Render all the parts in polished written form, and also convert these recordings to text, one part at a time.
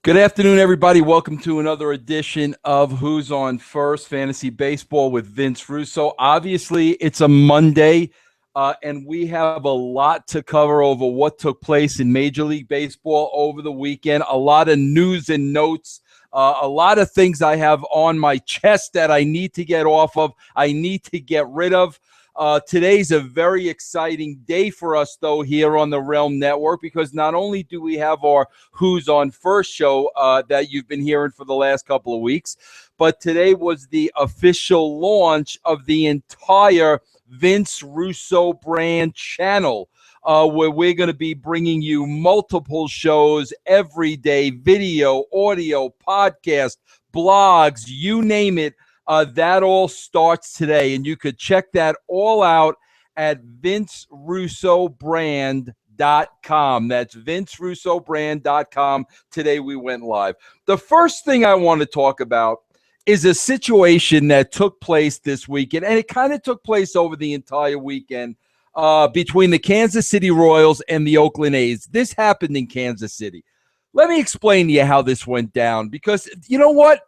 Good afternoon, everybody. Welcome to another edition of Who's on First Fantasy Baseball with Vince Russo. Obviously, it's a Monday, and we have a lot to cover over what took place in Major League Baseball over the weekend. A lot of news and notes, a lot of things I have on my chest that I need to get off of, I need to get rid of. Today's a very exciting day for us, though, here on the Realm Network, because not only do we have our Who's on First show that you've been hearing for the last couple of weeks, but today was the official launch of the entire Vince Russo brand channel, where we're going to be bringing you multiple shows every day, video, audio, podcast, blogs, you name it. That all starts today, and you could check that all out at vincerussobrand.com. That's vincerussobrand.com. Today we went live. The first thing I want to talk about is a situation that took place this weekend, and it kind of took place over the entire weekend between the Kansas City Royals and the Oakland A's. This happened in Kansas City. Let me explain to you how this went down, because you know what?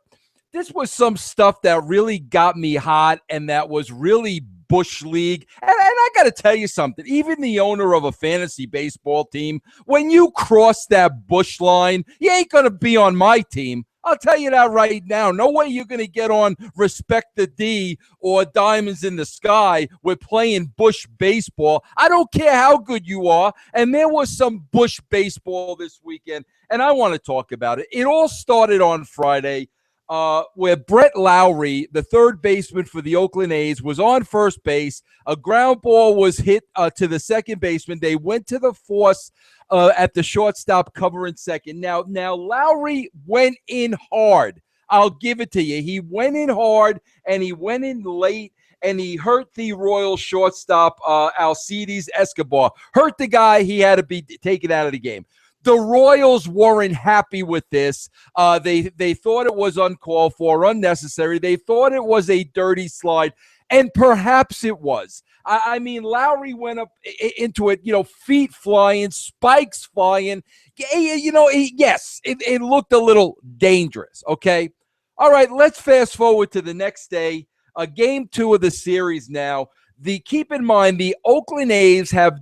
This was some stuff that really got me hot, and that was really Bush League. And I got to tell you something. Even the owner of a fantasy baseball team, when you cross that Bush line, you ain't going to be on my team. I'll tell you that right now. No way you're going to get on Respect the D or Diamonds in the Sky with playing Bush baseball. I don't care how good you are. And there was some Bush baseball this weekend, and I want to talk about it. It all started on Friday. Where Brett Lawrie, the third baseman for the Oakland A's, was on first base. A ground ball was hit to the second baseman. They went to the force at the shortstop covering second. Now Lawrie went in hard. I'll give it to you. He went in hard, and he went in late, and he hurt the Royal shortstop, Alcides Escobar. Hurt the guy. He had to be taken out of the game. The Royals weren't happy with this. They thought it was uncalled for, unnecessary. They thought it was a dirty slide, and perhaps it was. I mean, Lawrie went up into it, feet flying, spikes flying. Yes, it looked a little dangerous, okay? All right, let's fast forward to the next day, game 2 of the series now. Keep in mind, the Oakland A's have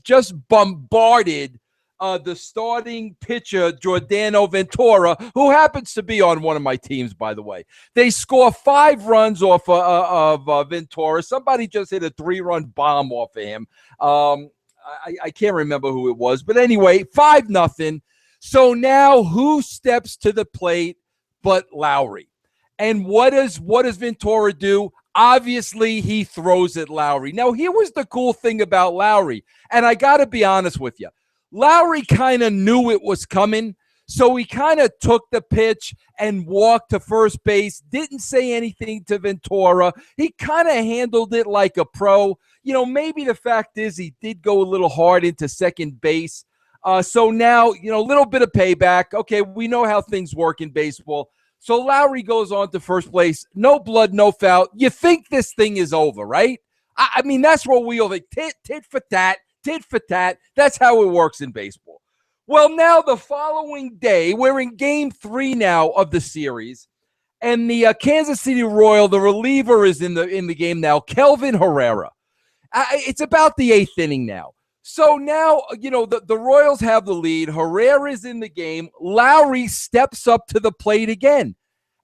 just bombarded the starting pitcher, Giordano Ventura, who happens to be on one of my teams, by the way. They score 5 runs off of Ventura. Somebody just hit a 3-run bomb off of him. I can't remember who it was. But anyway, 5-0. So now who steps to the plate but Lawrie? And what does Ventura do? Obviously, he throws at Lawrie. Now, here was the cool thing about Lawrie, and I got to be honest with you. Lawrie kind of knew it was coming, so he kind of took the pitch and walked to first base, didn't say anything to Ventura. He kind of handled it like a pro. Maybe the fact is he did go a little hard into second base. So now, a little bit of payback. Okay, we know how things work in baseball. So Lawrie goes on to first place. No blood, no foul. You think this thing is over, right? I mean, that's what we all think. Tit for tat. Tit for tat. That's how it works in baseball. Well, now the following day, we're in game 3 now of the series, and the Kansas City Royal, the reliever, is in the game now, Kelvin Herrera. It's about the 8th inning now. So now, the Royals have the lead. Herrera's in the game. Lawrie steps up to the plate again.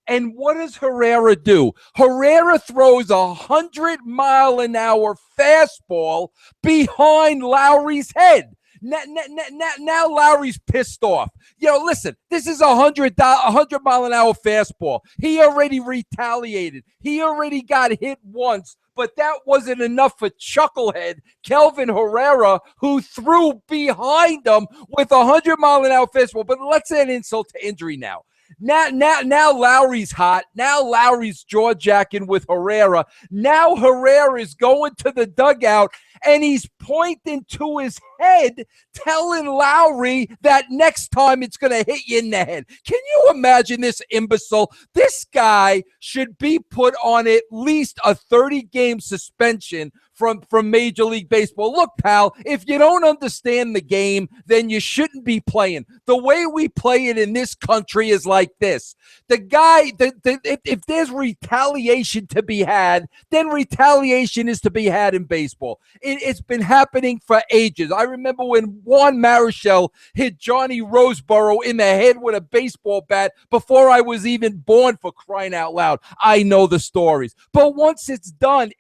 And what does Herrera do? Herrera throws 100-mile-an-hour fastball behind Lawrie's head. Now Lawrie's pissed off. Listen, this is a 100-mile-an-hour fastball. He already retaliated. He already got hit once, but that wasn't enough for Chucklehead Kelvin Herrera, who threw behind him with a 100-mile-an-hour fastball. But let's add insult to injury now. Now Lawrie's hot. Now Lawrie's jaw-jacking with Herrera. Now Herrera is going to the dugout, and he's pointing to his head, telling Lawrie that next time it's going to hit you in the head. Can you imagine this imbecile? This guy should be put on at least a 30-game suspension from Major League Baseball. Look, pal, if you don't understand the game, then you shouldn't be playing. The way we play it in this country is like this. The guy, if there's retaliation to be had, then retaliation is to be had in baseball. It's been happening for ages. I remember when Juan Marichal hit Johnny Roseboro in the head with a baseball bat before I was even born, for crying out loud. I know the stories. But once it's done,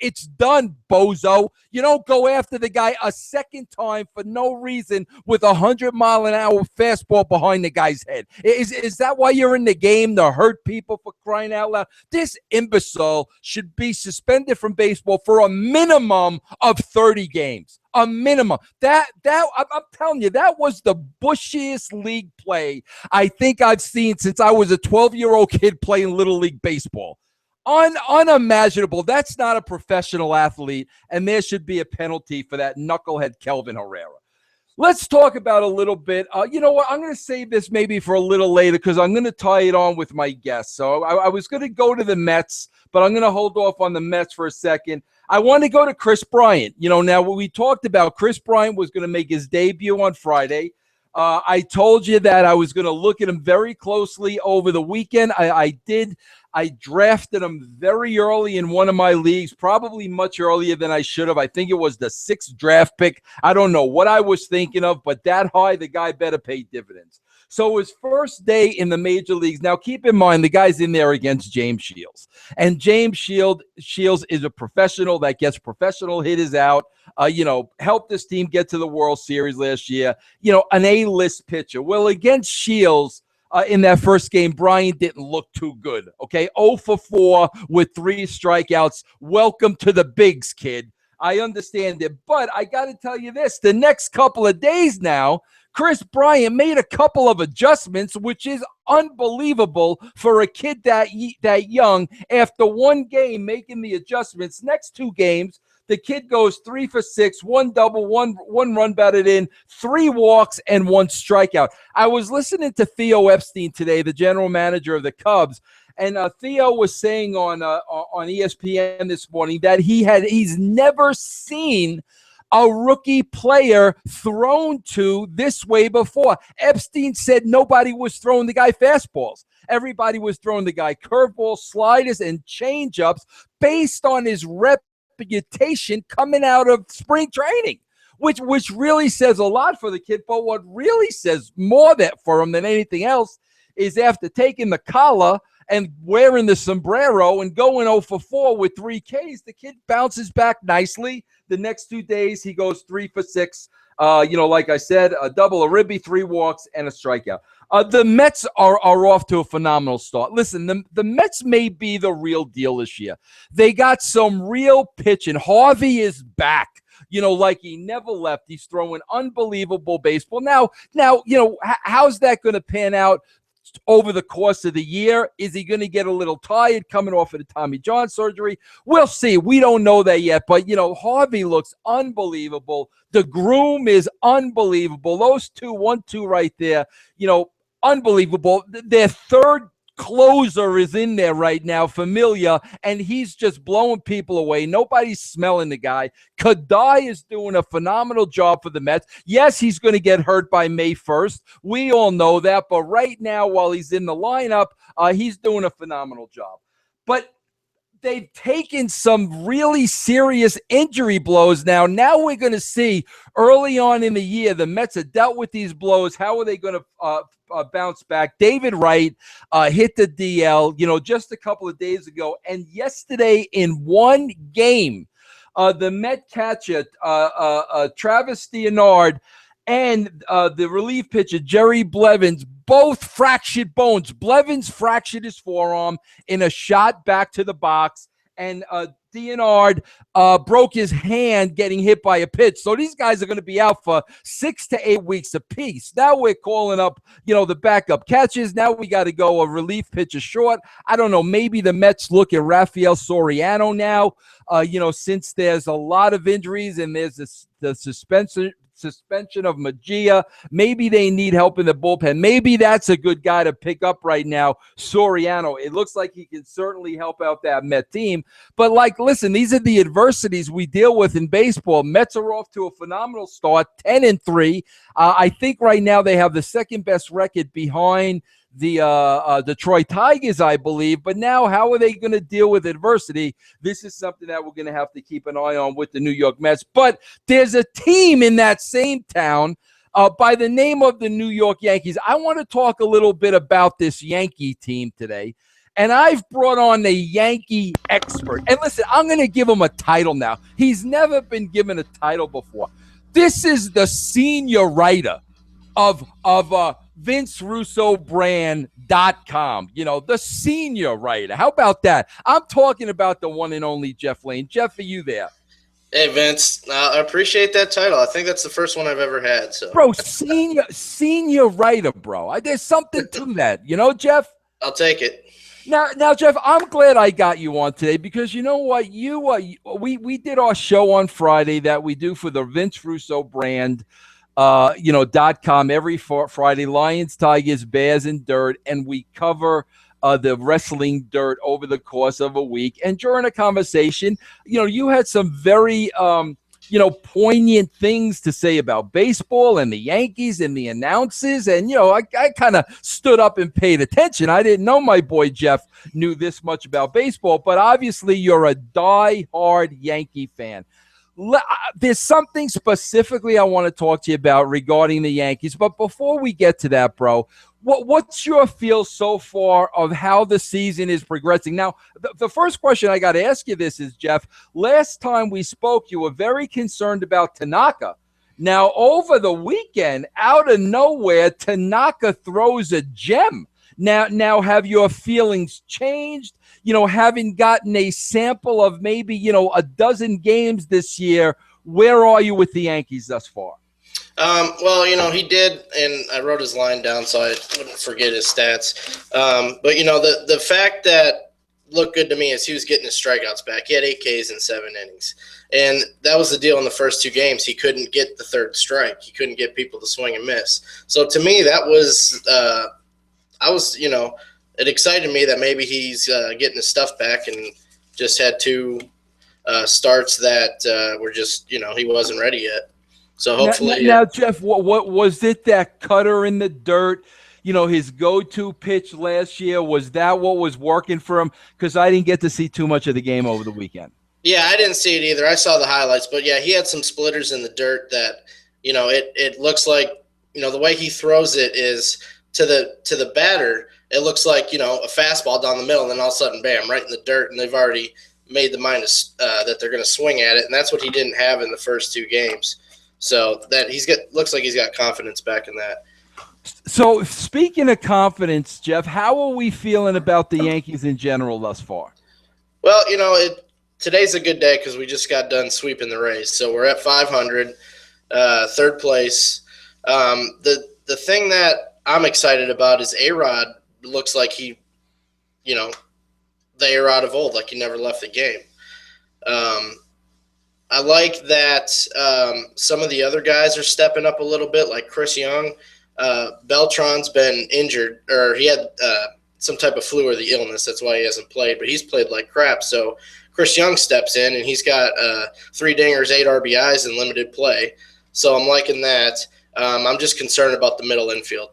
bozo. You don't go after the guy a second time for no reason with 100-mile-an-hour fastball behind the guy's head. Is that why you're in the game, to hurt people, for crying out loud? This imbecile should be suspended from baseball for a minimum of 30 games. A minimum. That I'm telling you, that was the bushiest league play I think I've seen since I was a 12-year-old kid playing Little League Baseball. Unimaginable. That's not a professional athlete, and there should be a penalty for that knucklehead Kelvin Herrera. Let's talk about a little bit. You know what? I'm going to save this maybe for a little later because I'm going to tie it on with my guest. So I was going to go to the Mets, but I'm going to hold off on the Mets for a second. I want to go to Kris Bryant. You know, now what we talked about, Kris Bryant was going to make his debut on Friday. I told you that I was going to look at him very closely over the weekend. I did. I drafted him very early in one of my leagues, probably much earlier than I should have. I think it was the 6th draft pick. I don't know what I was thinking of, but that high, the guy better pay dividends. So his first day in the major leagues. Now, keep in mind, the guy's in there against James Shields. And James Shields is a professional that gets professional hitters out. Helped this team get to the World Series last year. An A-list pitcher. Well, against Shields, in that first game, Bryant didn't look too good, okay? 0 for 4 with 3 strikeouts. Welcome to the bigs, kid. I understand it, but I got to tell you this. The next couple of days now, Kris Bryant made a couple of adjustments, which is unbelievable for a kid that young. After one game making the adjustments, next 2 games, the kid goes 3 for 6, 1 double, one run batted in, 3 walks, and 1 strikeout. I was listening to Theo Epstein today, the general manager of the Cubs, and Theo was saying on ESPN this morning that he's never seen a rookie player thrown to this way before. Epstein said nobody was throwing the guy fastballs. Everybody was throwing the guy curveballs, sliders, and changeups based on his reputation coming out of spring training, which really says a lot for the kid. But what really says more for him than anything else is after taking the collar and wearing the sombrero and going 0 for 4 with 3 Ks, the kid bounces back nicely. The next 2 days, he goes 3 for 6. Like I said, a double, a ribby, 3 walks, and a strikeout. The Mets are off to a phenomenal start. Listen, the Mets may be the real deal this year. They got some real pitching. Harvey is back. Like he never left. He's throwing unbelievable baseball. Now, how's that going to pan out over the course of the year? Is he going to get a little tired coming off of the Tommy John surgery? We'll see. We don't know that yet. But, Harvey looks unbelievable. The groom is unbelievable. Those 2, 1-2 right there, unbelievable. Their third closer is in there right now, Familia, and he's just blowing people away. Nobody's smelling the guy. Kadai is doing a phenomenal job for the Mets. Yes, he's going to get hurt by May 1st. We all know that, but right now, while he's in the lineup, he's doing a phenomenal job. But they've taken some really serious injury blows now. Now we're going to see early on in the year, the Mets have dealt with these blows. How are they going to bounce back? David Wright hit the DL, just a couple of days ago. And yesterday in one game, the Met catcher, Travis Theonard, and the relief pitcher, Jerry Blevins, both fractured bones. Blevins fractured his forearm in a shot back to the box, and Theonard broke his hand getting hit by a pitch. So these guys are going to be out for 6 to 8 weeks apiece. Now we're calling up, the backup catchers. Now we got to go a relief pitcher short. I don't know. Maybe the Mets look at Rafael Soriano now, since there's a lot of injuries and there's the suspension of Mejia. Maybe they need help in the bullpen. Maybe that's a good guy to pick up right now, Soriano. It looks like he can certainly help out that Met team. But, listen, these are the adversities we deal with in baseball. Mets are off to a phenomenal start, 10-3. I think right now they have the second best record behind the Detroit Tigers, I believe. But now how are they going to deal with adversity? This is something that we're going to have to keep an eye on with the New York Mets. But there's a team in that same town by the name of the New York Yankees. I want to talk a little bit about this Yankee team today. And I've brought on a Yankee expert. And listen, I'm going to give him a title now. He's never been given a title before. This is the senior writer of VinceRussoBrand.com. The senior writer. How about that? I'm talking about the one and only Jeff Lane. Jeff, are you there? Hey, Vince. I appreciate that title. I think that's the first one I've ever had. So, bro, senior writer, bro. There's something to that. Jeff? I'll take it. Now, Jeff, I'm glad I got you on today because you know what? We did our show on Friday that we do for the Vince Russo brand, .com every Friday, Lions, Tigers, Bears, and Dirt, and we cover the wrestling dirt over the course of a week. And during a conversation, you had some very poignant things to say about baseball and the Yankees and the announcers. And, I kind of stood up and paid attention. I didn't know my boy Jeff knew this much about baseball, but obviously you're a die-hard Yankee fan. There's something specifically I want to talk to you about regarding the Yankees. But before we get to that, bro, what's your feel so far of how the season is progressing? Now, the first question I got to ask you this is, Jeff, last time we spoke, you were very concerned about Tanaka. Now, over the weekend, out of nowhere, Tanaka throws a gem. Now, have your feelings changed? Having gotten a sample of maybe, a dozen games this year, where are you with the Yankees thus far? Well, he did, and I wrote his line down so I wouldn't forget his stats. But, the fact that looked good to me is he was getting his strikeouts back. He had 8 Ks in 7 innings. And that was the deal in the first 2 games. He couldn't get the third strike. He couldn't get people to swing and miss. So, to me, that was it excited me that maybe he's getting his stuff back and just had 2 starts that were just, he wasn't ready yet. So hopefully. Now, Jeff, what was it, that cutter in the dirt? His go-to pitch last year, was that what was working for him? Because I didn't get to see too much of the game over the weekend. Yeah, I didn't see it either. I saw the highlights, but yeah, he had some splitters in the dirt that, it looks like, the way he throws it is to the batter. It looks like, a fastball down the middle, and then all of a sudden, bam, right in the dirt, and they've already made the mind that they're going to swing at it, and that's what he didn't have in the first 2 games. So that looks like he's got confidence back in that. So speaking of confidence, Jeff, how are we feeling about the Yankees in general thus far? Well, today's a good day because we just got done sweeping the Rays. So we're at 500, third place. The thing that I'm excited about is A-Rod looks like he, the A-Rod of old, like he never left the game. I like that some of the other guys are stepping up a little bit, like Chris Young. Beltran's been injured, or he had some type of flu or the illness. That's why he hasn't played, but he's played like crap. So Chris Young steps in, and he's got 3 dingers, 8 RBIs in limited play. So I'm liking that. I'm just concerned about the middle infield.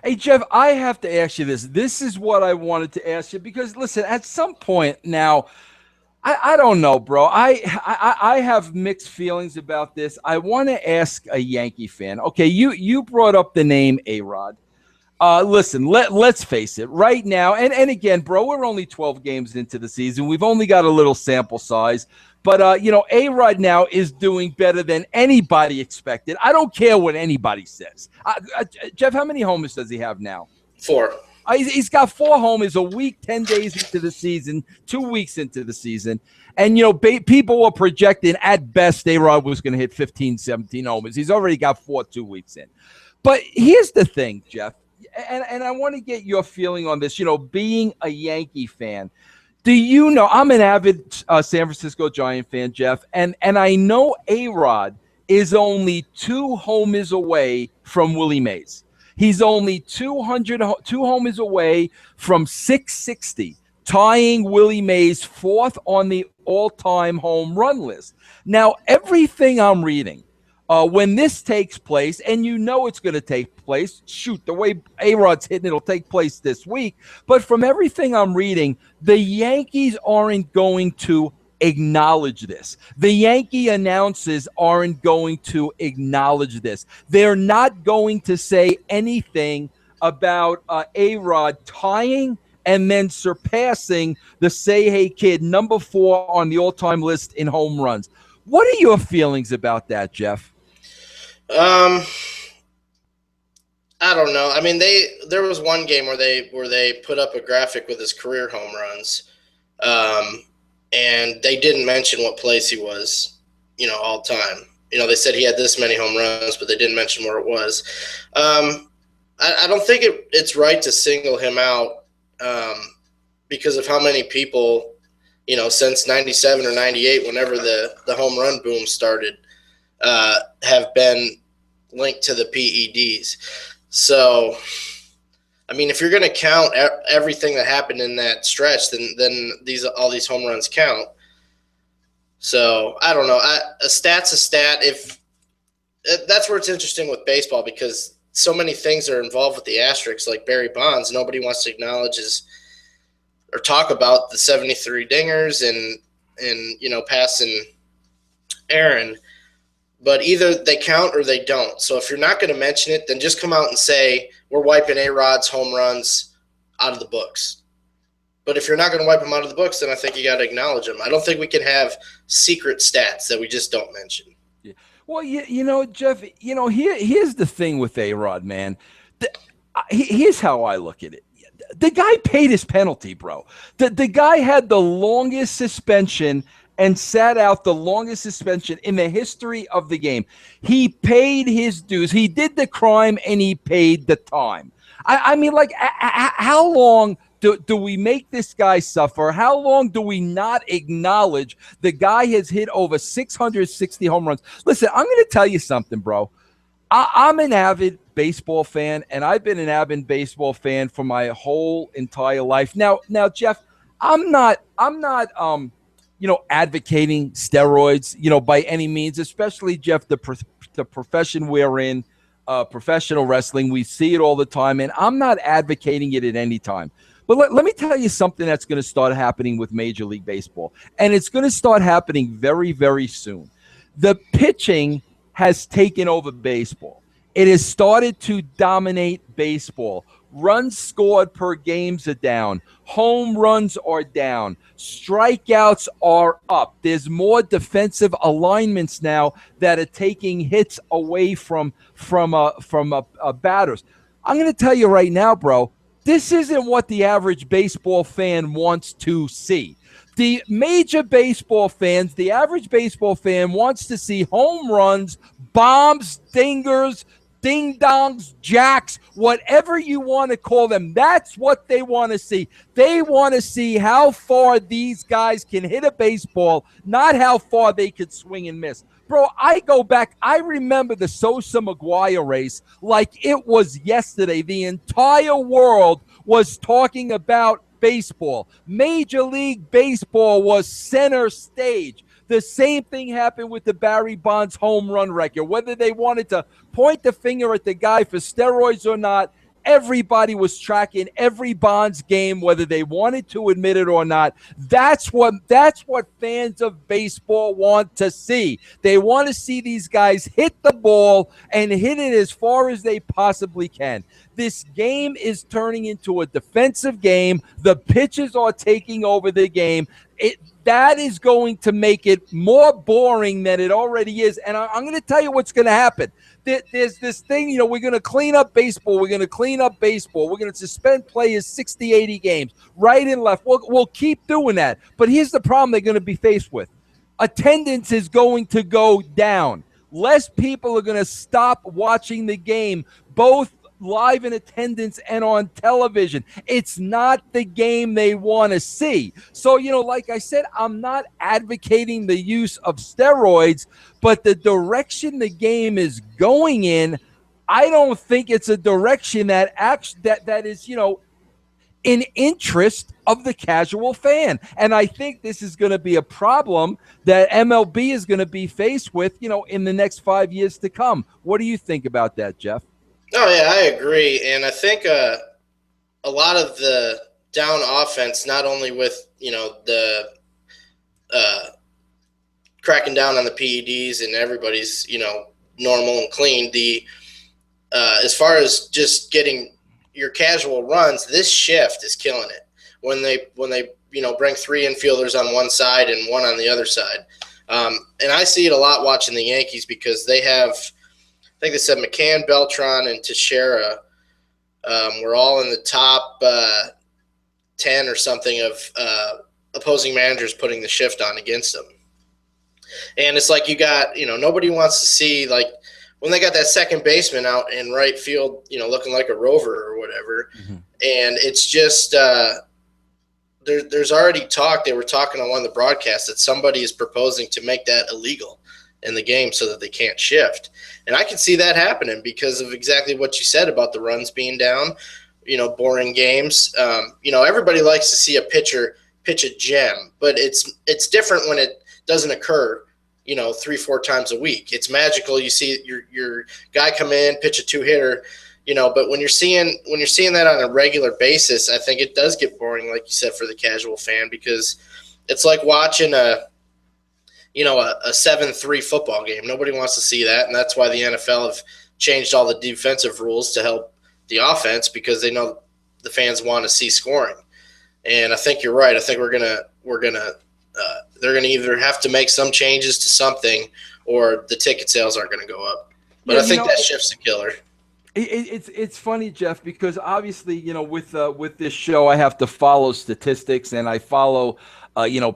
Hey, Jeff, I have to ask you this. This is what I wanted to ask you because, listen, at some point now, I don't know, bro. I have mixed feelings about this. I want to ask a Yankee fan. Okay, you brought up the name A-Rod. Listen, let's face it. Right now, and again, bro, we're only 12 games into the season. We've only got a little sample size. But, A-Rod now is doing better than anybody expected. I don't care what anybody says. Jeff, how many homers does he have now? 4. He's got 4 homers a week, 10 days into the season, 2 weeks into the season. And, people were projecting at best A-Rod was going to hit 15, 17 homers. He's already got 4 2 weeks in. But here's the thing, Jeff, and I want to get your feeling on this, being a Yankee fan. I'm an avid San Francisco Giant fan, Jeff, and I know A-Rod is only 2 homers away from Willie Mays. He's only 2 homers away from 660, tying Willie Mays fourth on the all-time home run list. Now, everything I'm reading, when this takes place, and you know it's going to take place, shoot, the way A-Rod's hitting, it'll take place this week. But from everything I'm reading, the Yankees aren't going to acknowledge this. The Yankee announcers aren't going to acknowledge this. They're not going to say anything about A-Rod tying and then surpassing the Say Hey Kid, number 4 on the all-time list in home runs. What are your feelings about that, Jeff? I don't know. I mean, there was one game where they put up a graphic with his career home runs, and they didn't mention what place he was, all time. They said he had this many home runs, but they didn't mention where it was. I don't think it's right to single him out because of how many people, since 97 or 98, whenever the home run boom started, have been linked to the PEDs. So, I mean, if you're going to count everything that happened in that stretch, then all these home runs count. So I don't know. A stat's a stat. If that's where it's interesting with baseball, because so many things are involved with the asterisks, like Barry Bonds. Nobody wants to acknowledge or talk about the 73 dingers and passing Aaron. But either they count or they don't. So if you're not going to mention it, then just come out and say we're wiping A-Rod's home runs out of the books. But if you're not going to wipe them out of the books, then I think you got to acknowledge them. I don't think we can have secret stats that we just don't mention. Yeah. Well, Jeff, here's the thing with A-Rod, man. Here's how I look at it. The guy paid his penalty, bro. The guy had the longest suspension and sat out the longest suspension in the history of the game. He paid his dues. He did the crime and he paid the time. I mean, like, how long do we make this guy suffer? How long do we not acknowledge the guy has hit over 660 home runs? Listen, I'm going to tell you something, bro. I'm an avid baseball fan, and I've been an avid baseball fan for my whole entire life. Now, Jeff, I'm not advocating steroids, by any means, especially, Jeff, the profession we're in, professional wrestling. We see it all the time, and I'm not advocating it at any time. But let me tell you something that's going to start happening with Major League Baseball, and it's going to start happening very, very soon. The pitching has taken over baseball. It has started to dominate baseball. Runs scored per games are down. Home runs are down. Strikeouts are up. There's more defensive alignments now that are taking hits away from batters. I'm going to tell you right now, bro, this isn't what the average baseball fan wants to see. The major baseball fans, the average baseball fan wants to see home runs, bombs, dingers, ding-dongs, jacks, whatever you want to call them. That's what they want to see. They want to see how far these guys can hit a baseball, not how far they could swing and miss. Bro, I go back. I remember the Sosa-McGuire race like it was yesterday. The entire world was talking about baseball. Major League Baseball was center stage. The same thing happened with the Barry Bonds home run record. Whether they wanted to point the finger at the guy for steroids or not, everybody was tracking every Bonds game, whether they wanted to admit it or not. That's what fans of baseball want to see. They want to see these guys hit the ball and hit it as far as they possibly can. This game is turning into a defensive game. The pitchers are taking over the game. That is going to make it more boring than it already is. And I'm going to tell you what's going to happen. There's this thing, we're going to clean up baseball. We're going to clean up baseball. We're going to suspend players 60, 80 games, right and left. We'll keep doing that. But here's the problem they're going to be faced with. Attendance is going to go down. Less people are going to stop watching the game, both live in attendance and on television. It's not the game they want to see. So, like I said, I'm not advocating the use of steroids, but the direction the game is going in, I don't think it's a direction that is, in interest of the casual fan. And I think this is going to be a problem that MLB is going to be faced with, in the next 5 years to come. What do you think about that, Jeff? Oh, yeah, I agree. And I think a lot of the down offense, not only with, the cracking down on the PEDs and everybody's, normal and clean, as far as just getting your casual runs, this shift is killing it. When they bring three infielders on one side and one on the other side. And I see it a lot watching the Yankees because they have, I think they said McCann, Beltran, and Teixeira were all in the top 10 or something of opposing managers putting the shift on against them. And it's like you got, nobody wants to see, like, when they got that second baseman out in right field, looking like a rover or whatever. Mm-hmm. And it's just there's already talk. They were talking on one of the broadcasts that somebody is proposing to make that illegal in the game so that they can't shift. And I can see that happening because of exactly what you said about the runs being down, boring games. Everybody likes to see a pitcher pitch a gem, but it's different when it doesn't occur 3-4 times a week. It's magical. You see your guy come in, pitch a 2-hitter, but when you're seeing that on a regular basis, I think it does get boring, like you said, for the casual fan, because it's like watching a 7-3 football game. Nobody wants to see that. And that's why the NFL have changed all the defensive rules to help the offense, because they know the fans want to see scoring. And I think you're right. I think they're going to either have to make some changes to something, or the ticket sales aren't going to go up. But I think that shift's a killer. It's funny, Jeff, because obviously, with this show, I have to follow statistics and I follow,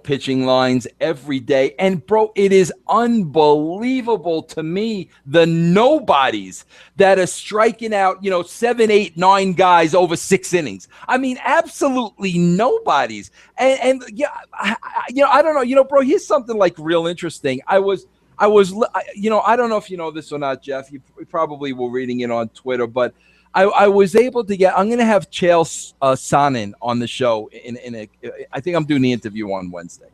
pitching lines every day. And bro, it is unbelievable to me, the nobodies that are striking out, 7, 8, 9 guys over 6 innings. I mean, absolutely nobodies. And I don't know, bro, here's something like real interesting. I don't know if you know this or not, Jeff. You probably were reading it on Twitter, but I was able to I'm going to have Chael Sonnen on the show. I think I'm doing the interview on Wednesday.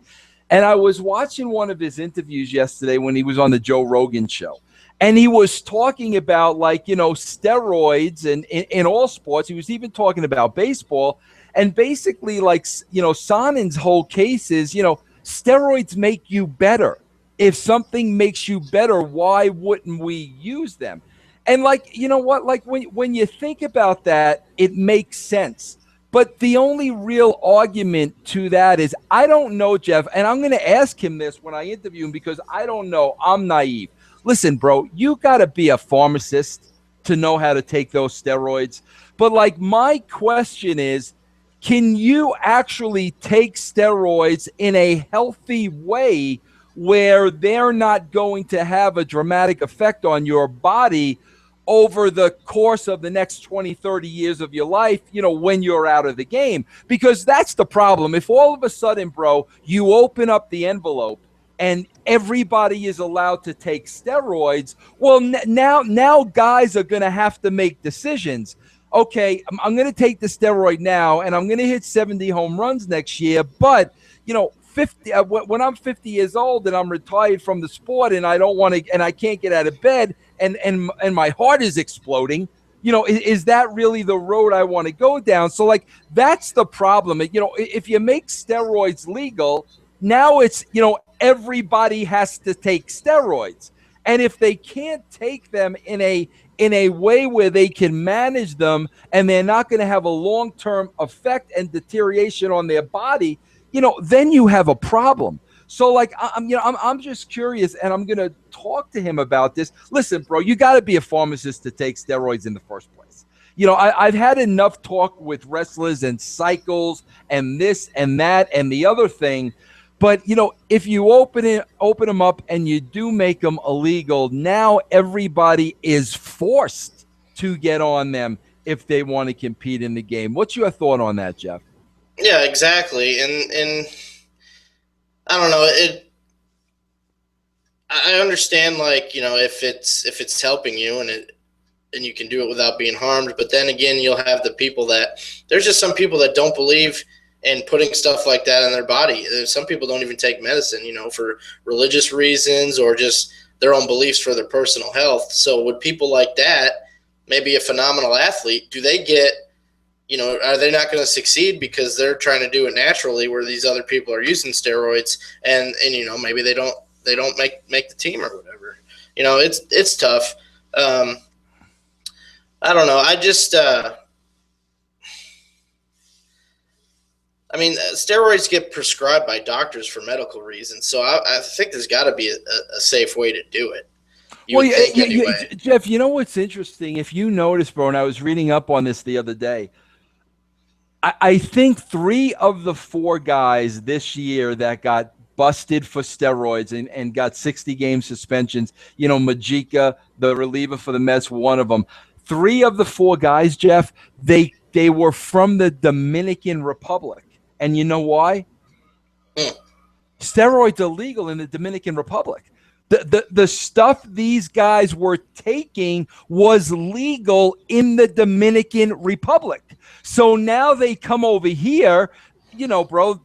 And I was watching one of his interviews yesterday when he was on the Joe Rogan show. And he was talking about, steroids and in all sports. He was even talking about baseball. And basically, Sonnen's whole case is, steroids make you better. If something makes you better, why wouldn't we use them? And when you think about that, it makes sense. But the only real argument to that is, I don't know, Jeff, and I'm going to ask him this when I interview him because I don't know. I'm naive. Listen, bro, you got to be a pharmacist to know how to take those steroids. But my question is, can you actually take steroids in a healthy way where they're not going to have a dramatic effect on your body over the course of the next 20, 30 years of your life, when you're out of the game? Because that's the problem. If all of a sudden, bro, you open up the envelope and everybody is allowed to take steroids, well, now guys are going to have to make decisions. Okay, I'm going to take the steroid now, and I'm going to hit 70 home runs next year, but, 50 when I'm 50 years old and I'm retired from the sport and I don't want to, and I can't get out of bed and my heart is exploding, is that really the road I want to go down? So that's the problem. If you make steroids legal, now it's, everybody has to take steroids. And if they can't take them in a way where they can manage them and they're not going to have a long-term effect and deterioration on their body, then you have a problem. So I'm just curious, and I'm going to talk to him about this. Listen, bro, you got to be a pharmacist to take steroids in the first place. I've had enough talk with wrestlers and cycles and this and that and the other thing. But, if you open them up and you do make them illegal, now everybody is forced to get on them if they want to compete in the game. What's your thought on that, Jeff? Yeah, exactly. And I don't know. I understand, like, if it's helping you and you can do it without being harmed. But then again, you'll have the people there's just some people that don't believe in putting stuff like that in their body. Some people don't even take medicine, for religious reasons or just their own beliefs for their personal health. So with people like that, maybe a phenomenal athlete, do they get, are they not going to succeed because they're trying to do it naturally where these other people are using steroids and maybe they don't make the team or whatever. It's tough. I don't know. I just, steroids get prescribed by doctors for medical reasons. So I think there's got to be a safe way to do it. Jeff, you know what's interesting? If you notice, bro, and I was reading up on this the other day, I think 3 of the 4 guys this year that got busted for steroids and got 60-game suspensions, Majika, the reliever for the Mets, one of them. 3 of the 4 guys, Jeff, they were from the Dominican Republic. And you know why? Steroids are legal in the Dominican Republic. The stuff these guys were taking was legal in the Dominican Republic. So now they come over here, bro,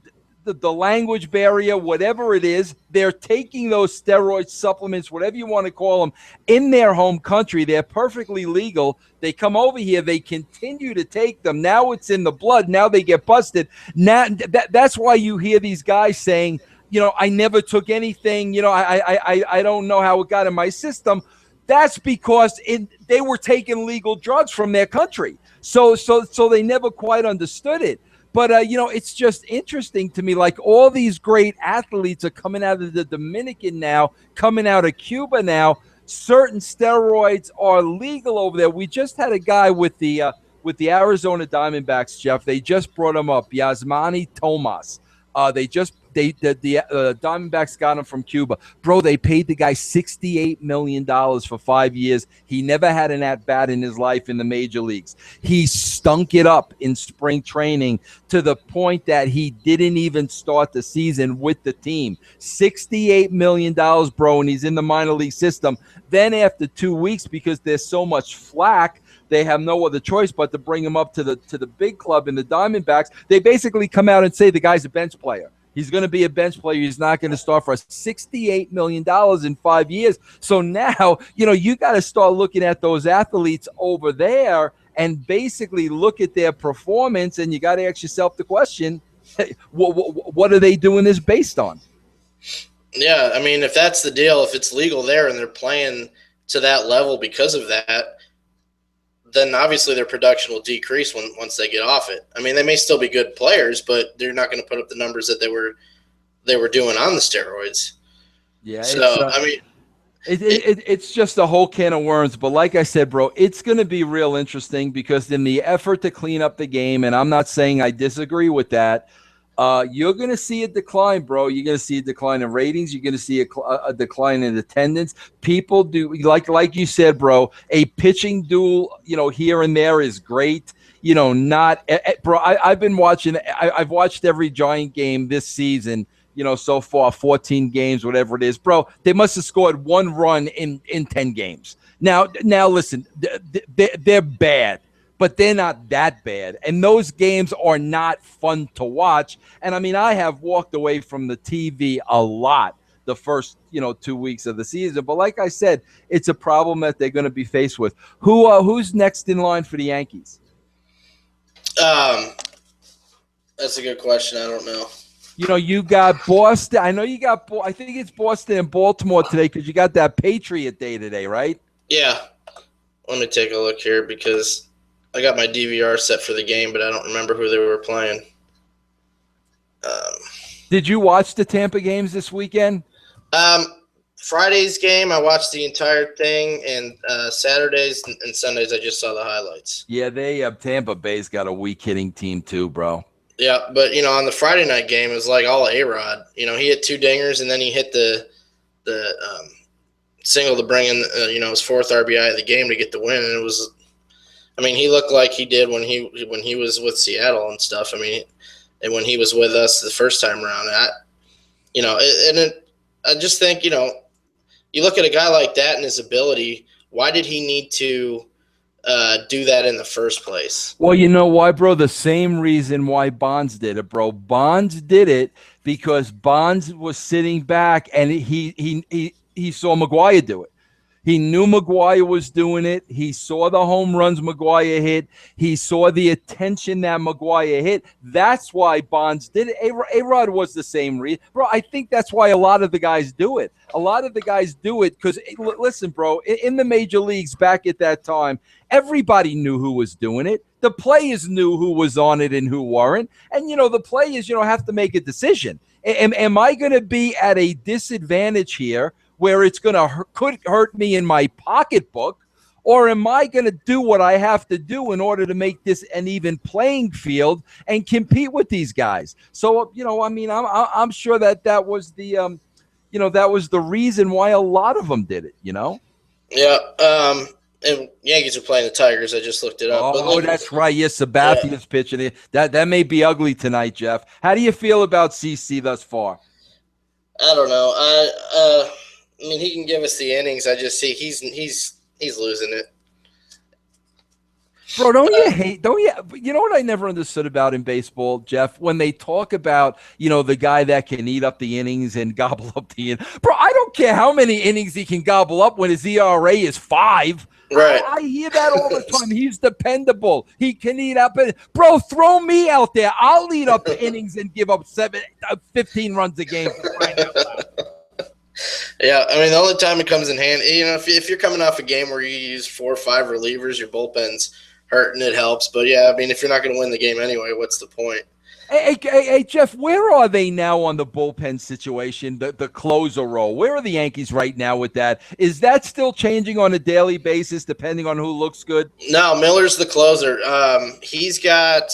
the language barrier, whatever it is, they're taking those steroid supplements, whatever you want to call them, in their home country. They're perfectly legal. They come over here. They continue to take them. Now it's in the blood. Now they get busted. Now that's why you hear these guys saying, I never took anything. I don't know how it got in my system. That's because they were taking legal drugs from their country. So they never quite understood it. But, it's just interesting to me, like all these great athletes are coming out of the Dominican now, coming out of Cuba now. Certain steroids are legal over there. We just had a guy with the Arizona Diamondbacks, Jeff. They just brought him up, Yasmani Tomas. The Diamondbacks got him from Cuba. Bro, they paid the guy $68 million for 5 years. He never had an at-bat in his life in the major leagues. He stunk it up in spring training to the point that he didn't even start the season with the team. $68 million, bro, and he's in the minor league system. Then after 2 weeks, because there's so much flack, they have no other choice but to bring him up to the big club in the Diamondbacks. They basically come out and say the guy's a bench player. He's going to be a bench player. He's not going to start for us. $68 million in 5 years. So now, you got to start looking at those athletes over there and basically look at their performance, and you got to ask yourself the question, what are they doing this based on? Yeah, if that's the deal, if it's legal there and they're playing to that level because of that, then obviously their production will decrease once they get off it. They may still be good players, but they're not going to put up the numbers that they were doing on the steroids. Yeah. So it's just a whole can of worms. But like I said, bro, it's going to be real interesting because in the effort to clean up the game, and I'm not saying I disagree with that, you're going to see a decline, bro. You're going to see a decline in ratings. You're going to see a decline in attendance. People do, like you said, bro, a pitching duel, here and there is great. Bro, I've been watching. I've watched every Giant game this season, so far, 14 games, whatever it is. Bro, they must have scored 1 run in 10 games. Now listen, they're bad, but they're not that bad. And those games are not fun to watch. And I have walked away from the TV a lot the first, 2 weeks of the season. But like I said, it's a problem that they're going to be faced with. Who's next in line for the Yankees? That's a good question. I don't know. You got Boston. I know you got, I think it's Boston and Baltimore today because you got that Patriot Day today, right? Yeah. Let me take a look here because I got my DVR set for the game, but I don't remember who they were playing. Did you watch the Tampa games this weekend? Friday's game, I watched the entire thing, and Saturdays and Sundays, I just saw the highlights. Yeah, Tampa Bay's got a weak hitting team too, bro. Yeah, but on the Friday night game, it was like all A-Rod. He hit 2 dingers, and then he hit the single to bring in his 4th RBI of the game to get the win, and it was I mean, he looked like he did when he was with Seattle and stuff. I mean, and when he was with us the first time around, I just think, you look at a guy like that and his ability. Why did he need to do that in the first place? Well, you know why, bro? The same reason why Bonds did it, bro. Bonds did it because Bonds was sitting back and he saw McGwire do it. He knew McGwire was doing it. He saw the home runs McGwire hit. He saw the attention that McGwire hit. That's why Bonds did it. A-Rod was the same reason. Bro, I think that's why a lot of the guys do it. A lot of the guys do it because, listen, bro, in the major leagues back at that time, everybody knew who was doing it. The players knew who was on it and who weren't. And, the players, have to make a decision. Am I going to be at a disadvantage here where it's could hurt me in my pocketbook, or am I going to do what I have to do in order to make this an even playing field and compete with these guys? So, I'm sure that was the, that was the reason why a lot of them did it, Yeah. And Yankees are playing the Tigers. I just looked it up. Oh, that's right. Yes, Sabathia's pitching it. That may be ugly tonight, Jeff. How do you feel about CC thus far? I don't know. I mean, he can give us the innings. I just see he's losing it. Bro, don't you know what I never understood about in baseball, Jeff? When they talk about, the guy that can eat up the innings and gobble up the innings. Bro, I don't care how many innings he can gobble up when his ERA is 5. Right. I hear that all the time. He's dependable. He can eat up it. Bro, throw me out there. I'll eat up the innings and give up 15 runs a game. Yeah, I mean, the only time it comes in hand, if you're coming off a game where you use 4 or 5 relievers, your bullpen's hurting, it helps. But, yeah, I mean, if you're not going to win the game anyway, what's the point? Hey, Jeff, where are they now on the bullpen situation, the closer role? Where are the Yankees right now with that? Is that still changing on a daily basis depending on who looks good? No, Miller's the closer. He's got,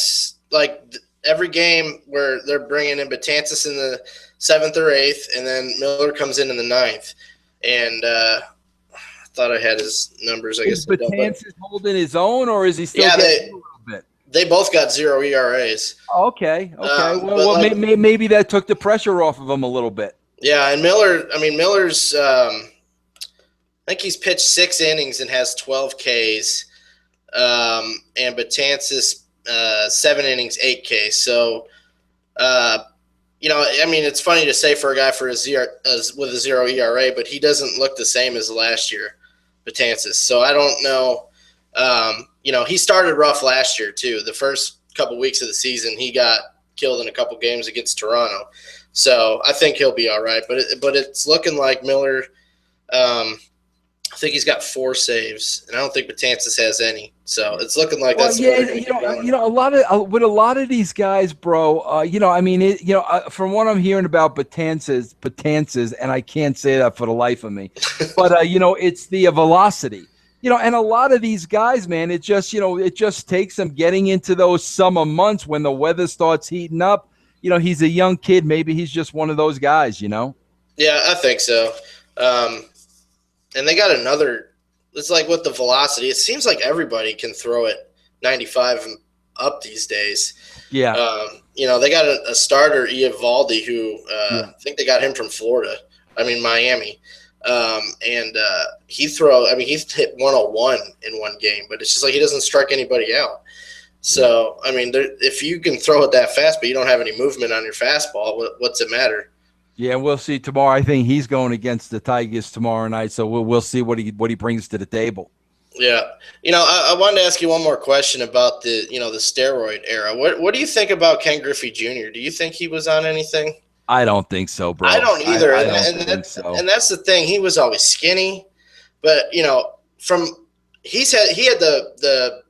every game where they're bringing in Betances in the 7th or 8th, and then Miller comes in the 9th. And I thought I had his numbers. I guess Betances holding his own, or is he still getting a little bit? They both got 0 ERAs. Okay. Maybe that took the pressure off of him a little bit. Yeah, and Miller's I think he's pitched 6 innings and has 12 Ks. And Betances 7 innings, 8 Ks. So, it's funny to say for a guy with a 0 ERA, but he doesn't look the same as last year, Betances. So I don't know. He started rough last year too. The first couple weeks of the season, he got killed in a couple games against Toronto. So I think he'll be all right. But it's looking like Miller. I think he's got 4 saves, and I don't think Betances has any. So it's looking like that's a lot of these guys, bro. From what I'm hearing about Betances, and I can't say that for the life of me, but it's the velocity. And a lot of these guys, man, it just takes them getting into those summer months when the weather starts heating up. He's a young kid. Maybe he's just one of those guys. Yeah, I think so. And they got another. It's like with the velocity, it seems like everybody can throw it 95 and up these days. Yeah. They got a starter, Eovaldi, who I think they got him from Florida. Miami. He's hit 101 in one game, but it's just like he doesn't strike anybody out. So, if you can throw it that fast, but you don't have any movement on your fastball, what's it matter? Yeah, we'll see tomorrow. I think he's going against the Tigers tomorrow night, so we'll see what he brings to the table. Yeah, I wanted to ask you one more question about the steroid era. What do you think about Ken Griffey Jr.? Do you think he was on anything? I don't think so, bro. I don't either. I don't think so. And that's the thing. He was always skinny, but he had the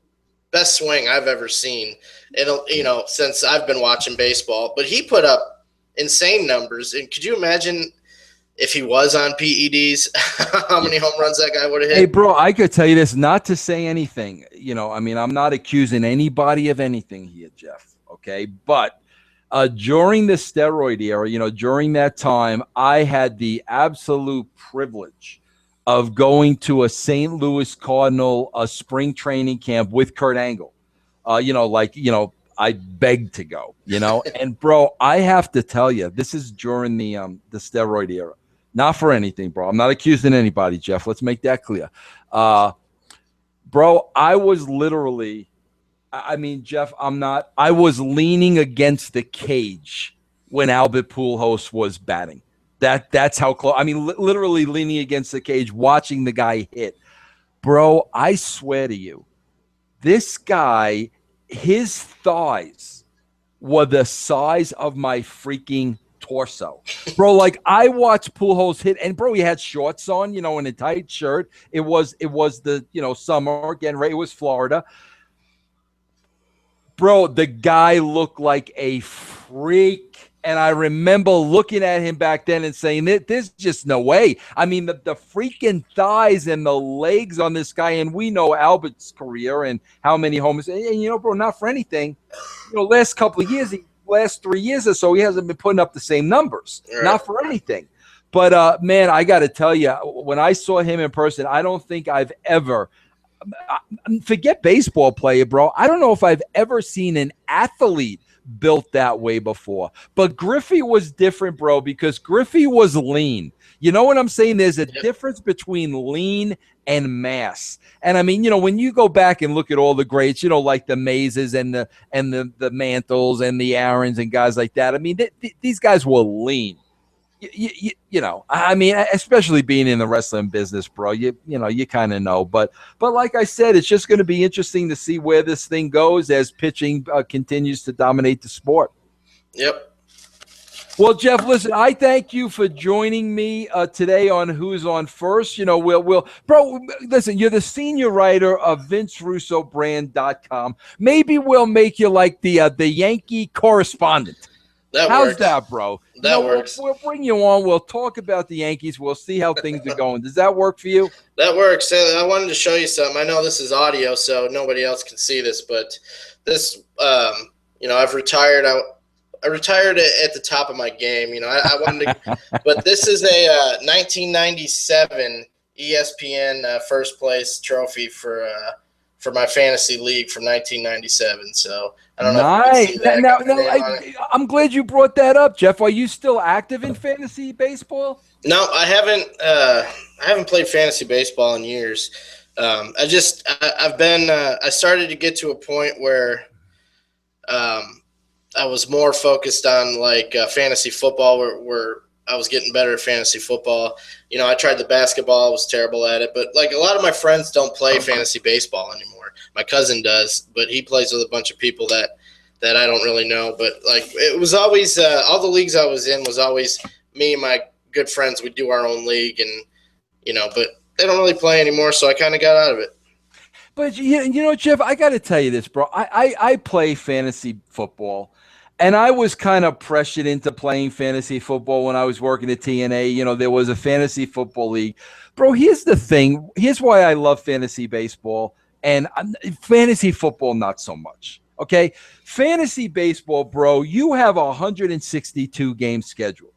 best swing I've ever seen, since I've been watching baseball. But he put up insane numbers. And could you imagine if he was on PEDs, how many home runs that guy would have hit? Hey, bro, I could tell you this, not to say anything. I'm not accusing anybody of anything here, Jeff. Okay, but during the steroid era, during that time, I had the absolute privilege of going to a St. Louis Cardinal spring training camp with Kurt Angle. I begged to go, and bro, I have to tell you, this is during the steroid era. Not for anything, bro. I'm not accusing anybody, Jeff. Let's make that clear. Bro, I was literally, Jeff, I was leaning against the cage when Albert Pujols was batting. That's how close. Literally leaning against the cage, watching the guy hit. Bro, I swear to you, this guy, his thighs were the size of my freaking torso. Bro, like I watched Pujols hit, and bro, he had shorts on, in a tight shirt. It was the, summer, again, right? It was Florida. Bro, the guy looked like a freak. And I remember looking at him back then and saying, there's just no way. The freaking thighs and the legs on this guy, and we know Albert's career and how many homers. And bro, not for anything. Last couple of years, last 3 years or so, he hasn't been putting up the same numbers. Right. Not for anything. But, man, I got to tell you, when I saw him in person, I don't think I've ever – forget baseball player, bro. I don't know if I've ever seen an athlete built that way before. But Griffey was different, bro, because Griffey was lean. You know what I'm saying? There's a difference between lean and mass. And when you go back and look at all the greats, like the Mazes and the Mantles and the Aarons and guys like that, these guys were lean. Especially being in the wrestling business, bro, you kind of know. But like I said, it's just going to be interesting to see where this thing goes as pitching continues to dominate the sport. Yep. Well, Jeff, listen, I thank you for joining me today on Who's On First. Bro, listen, you're the senior writer of VinceRussoBrand.com. Maybe we'll make you like the Yankee correspondent. How's that, bro? That works. We'll bring you on. We'll talk about the Yankees. We'll see how things are going. Does that work for you? That works. I wanted to show you something. I know this is audio, so nobody else can see this, but this, I've retired. I retired at the top of my game. I wanted to, but this is a 1997 ESPN first place trophy for my fantasy league from 1997. So I don't know. If you can see that. I'm glad you brought that up, Jeff. Are you still active in fantasy baseball? No, I haven't. I haven't played fantasy baseball in years. I started to get to a point where I was more focused on fantasy football, where I was getting better at fantasy football. I tried the basketball. I was terrible at it. But, a lot of my friends don't play fantasy baseball anymore. My cousin does, but he plays with a bunch of people that I don't really know. But, it was always all the leagues I was in was always me and my good friends. We'd do our own league and, but they don't really play anymore, so I kind of got out of it. But, Jeff, I got to tell you this, bro. I play fantasy football. And I was kind of pressured into playing fantasy football when I was working at TNA. There was a fantasy football league. Bro, here's the thing. Here's why I love fantasy baseball and fantasy football not so much. Okay? Fantasy baseball, bro, you have a 162-game schedule.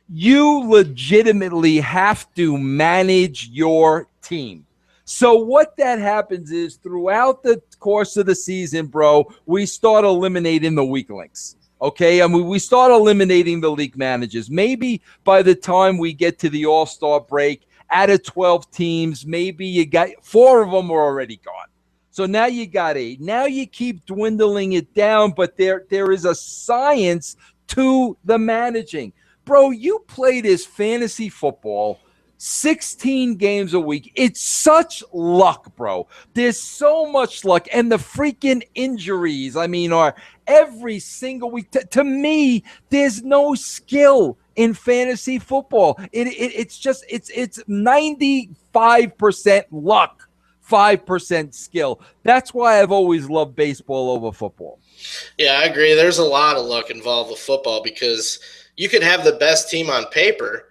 You legitimately have to manage your team. So what that happens is throughout the course of the season, bro, we start eliminating the weak links. Okay, we start eliminating the league managers. Maybe by the time we get to the All-Star break, out of 12 teams, maybe you got 4 of them are already gone. So now you got 8. Now you keep dwindling it down, but there is a science to the managing. Bro, you play this fantasy football 16 games a week. It's such luck, bro. There's so much luck. And the freaking injuries, are every single week. To me, there's no skill in fantasy football. It's 95% luck, 5% skill. That's why I've always loved baseball over football. Yeah, I agree. There's a lot of luck involved with football because you could have the best team on paper,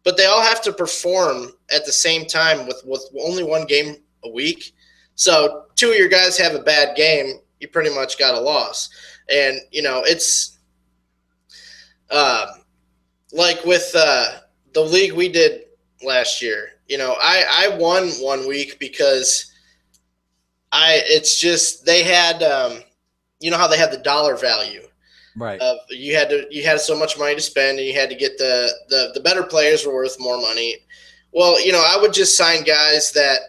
but they all have to perform at the same time with only one game a week. So 2 of your guys have a bad game, you pretty much got a loss. And, it's like with the league we did last year, I won 1 week because it's just they had how they had the dollar value. Right. You had so much money to spend, and you had to get the better players were worth more money. Well, I would just sign guys that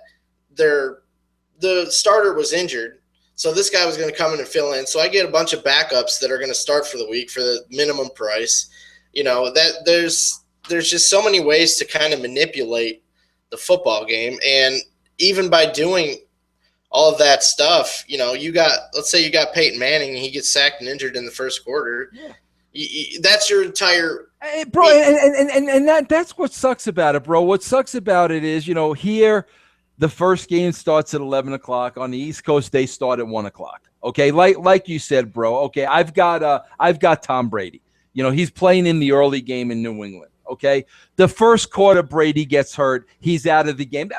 the starter was injured, so this guy was going to come in and fill in. So I get a bunch of backups that are going to start for the week for the minimum price. That there's just so many ways to kind of manipulate the football game, and even by doing all of that stuff, let's say you got Peyton Manning and he gets sacked and injured in the first quarter. Yeah. That's your entire bro. And that's what sucks about it, bro. What sucks about it is, here the first game starts at 11 o'clock on the East Coast. They start at 1 o'clock. Okay. Like you said, bro. Okay. I've got Tom Brady, he's playing in the early game in New England. Okay, the first quarter, Brady gets hurt. He's out of the game.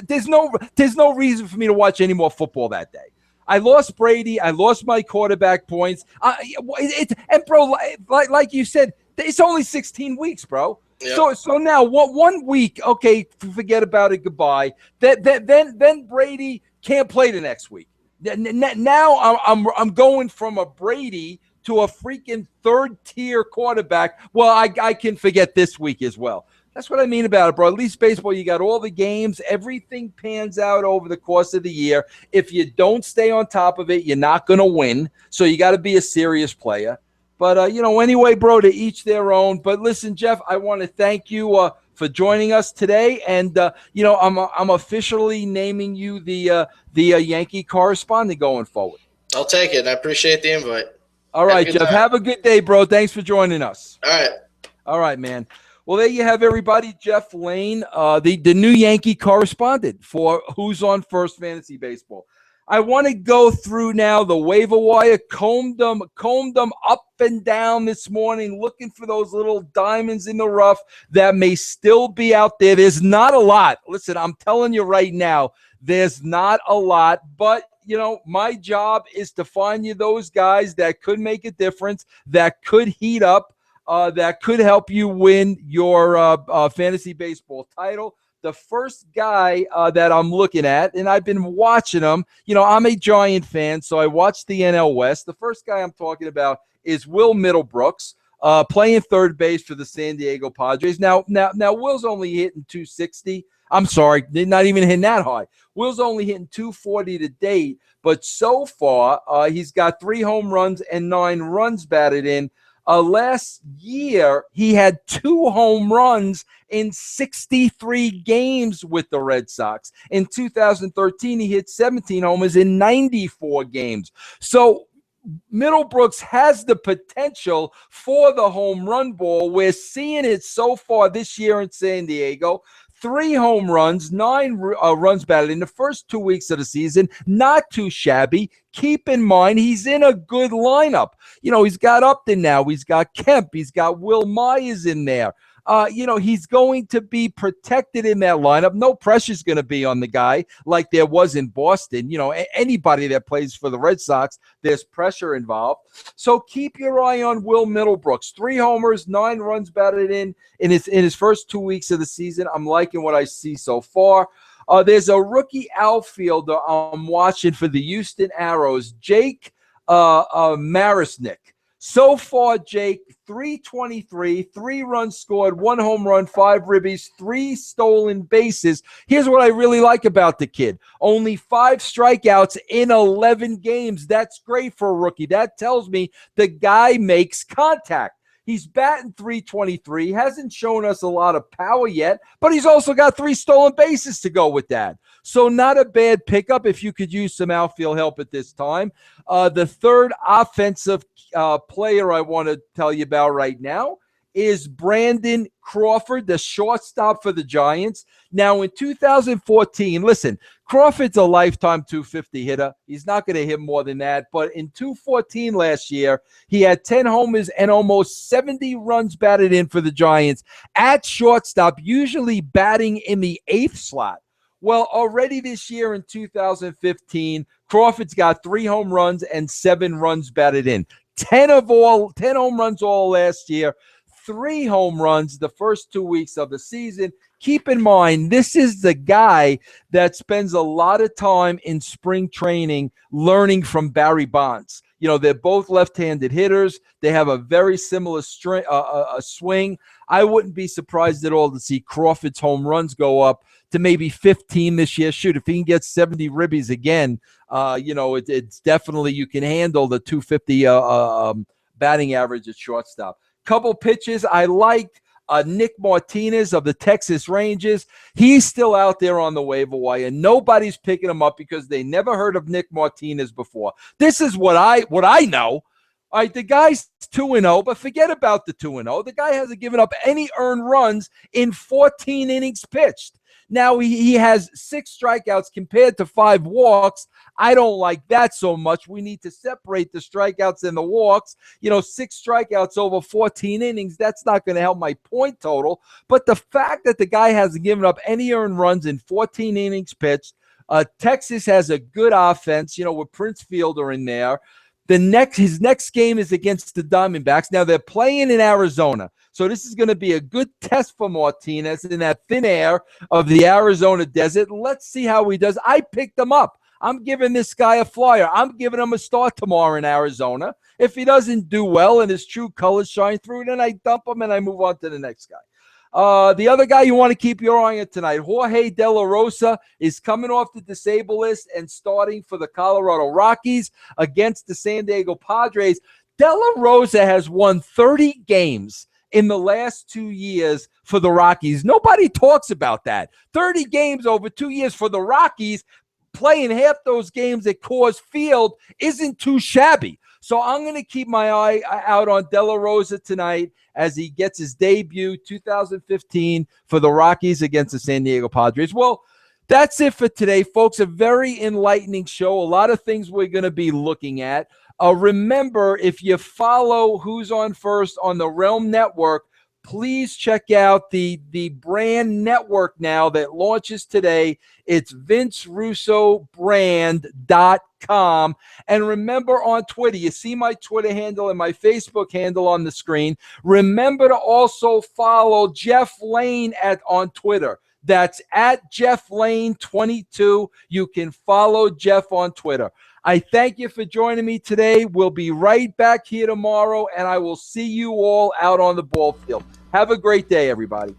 There's no reason for me to watch any more football that day. I lost Brady. I lost my quarterback points. And bro, like you said, it's only 16 weeks, bro. Yeah. So now 1 week, okay, forget about it. Goodbye. Then Brady can't play the next week. Now I'm going from a Brady to a freaking third-tier quarterback. Well, I can forget this week as well. That's what I mean about it, bro. At least baseball, you got all the games. Everything pans out over the course of the year. If you don't stay on top of it, you're not going to win. So you got to be a serious player. But, anyway, bro, to each their own. But listen, Jeff, I want to thank you for joining us today. And, I'm officially naming you the Yankee correspondent going forward. I'll take it. I appreciate the invite. All right, Jeff. Have a good day, bro. Thanks for joining us. All right, man. Well, there you have everybody. Jeff Lane, the new Yankee correspondent for Who's on First Fantasy Baseball. I want to go through now the waiver wire, combed them up and down this morning, looking for those little diamonds in the rough that may still be out there. There's not a lot. Listen, I'm telling you right now, there's not a lot, but my job is to find you those guys that could make a difference, that could heat up, that could help you win your fantasy baseball title. The first guy that I'm looking at, and I've been watching him, I'm a Giant fan, so I watched the NL West. The first guy I'm talking about is Will Middlebrooks, playing third base for the San Diego Padres. Now Will's only hitting 260. I'm sorry, not even hitting that high. Will's only hitting 240 to date, but so far he's got 3 home runs and 9 runs batted in. Last year, he had 2 home runs in 63 games with the Red Sox. In 2013, he hit 17 homers in 94 games. So Middlebrooks has the potential for the home run ball. We're seeing it so far this year in San Diego. 3 home runs, 9 runs batted in the first 2 weeks of the season. Not too shabby. Keep in mind, he's in a good lineup. He's got Upton now. He's got Kemp. He's got Will Myers in there. He's going to be protected in that lineup. No pressure is going to be on the guy like there was in Boston. Anybody that plays for the Red Sox, there's pressure involved. So keep your eye on Will Middlebrooks. 3 homers, 9 runs batted in his first 2 weeks of the season. I'm liking what I see so far. There's a rookie outfielder I'm watching for the Houston Aeros, Jake Marisnick. So far, Jake, 323, 3 runs scored, 1 home run, 5 ribbies, 3 stolen bases. Here's what I really like about the kid. Only 5 strikeouts in 11 games. That's great for a rookie. That tells me the guy makes contact. He's batting .323. Hasn't shown us a lot of power yet, but he's also got 3 stolen bases to go with that. So not a bad pickup if you could use some outfield help at this time. The third offensive player I want to tell you about right now is Brandon Crawford, the shortstop for the Giants. Now, in 2014, listen, Crawford's a lifetime 250 hitter. He's not going to hit more than that. But in 2014 last year, he had 10 homers and almost 70 runs batted in for the Giants at shortstop, usually batting in the 8th slot. Well, already this year in 2015, Crawford's got 3 home runs and 7 runs batted in. 10 home runs all last year. 3 home runs the first 2 weeks of the season. keep in mind, this is the guy that spends a lot of time in spring training learning from Barry Bonds. You know, they're both left-handed hitters. They have a very similar swing. I wouldn't be surprised at all to see Crawford's home runs go up to maybe 15 this year. Shoot, if he can get 70 ribbies again, it's definitely, you can handle the 250 batting average at shortstop. Couple pitches I liked. Nick Martinez of the Texas Rangers. He's still out there on the waiver wire. Nobody's picking him up because they never heard of Nick Martinez before. This is what I know. All right, the guy's 2-0, but forget about the 2-0. The guy hasn't given up any earned runs in 14 innings pitched. Now he has 6 strikeouts compared to 5 walks. I don't like that so much. We need to separate the strikeouts and the walks. 6 strikeouts over 14 innings, that's not going to help my point total. But the fact that the guy hasn't given up any earned runs in 14 innings pitched, Texas has a good offense, with Prince Fielder in there. His next game is against the Diamondbacks. Now they're playing in Arizona. So this is going to be a good test for Martinez in that thin air of the Arizona desert. Let's see how he does. I picked him up. I'm giving this guy a flyer. I'm giving him a start tomorrow in Arizona. If he doesn't do well and his true colors shine through, then I dump him and I move on to the next guy. The other guy you want to keep your eye on tonight, Jorge De La Rosa, is coming off the disabled list and starting for the Colorado Rockies against the San Diego Padres. De La Rosa has won 30 games in the last 2 years for the Rockies. Nobody talks about that. 30 games over 2 years for the Rockies, playing half those games at Coors Field isn't too shabby. So I'm going to keep my eye out on De La Rosa tonight as he gets his debut 2015 for the Rockies against the San Diego Padres. Well, that's it for today, folks. A very enlightening show. A lot of things we're going to be looking at. Remember, if you follow Who's On First on the Realm Network, please check out the brand network now that launches today. It's VinceRussoBrand.com. And remember, on Twitter, you see my Twitter handle and my Facebook handle on the screen. Remember to also follow Jeff Lane on Twitter. That's at Jeff Lane 22. You can follow Jeff on Twitter. I thank you for joining me today. We'll be right back here tomorrow, and I will see you all out on the ball field. Have a great day, everybody.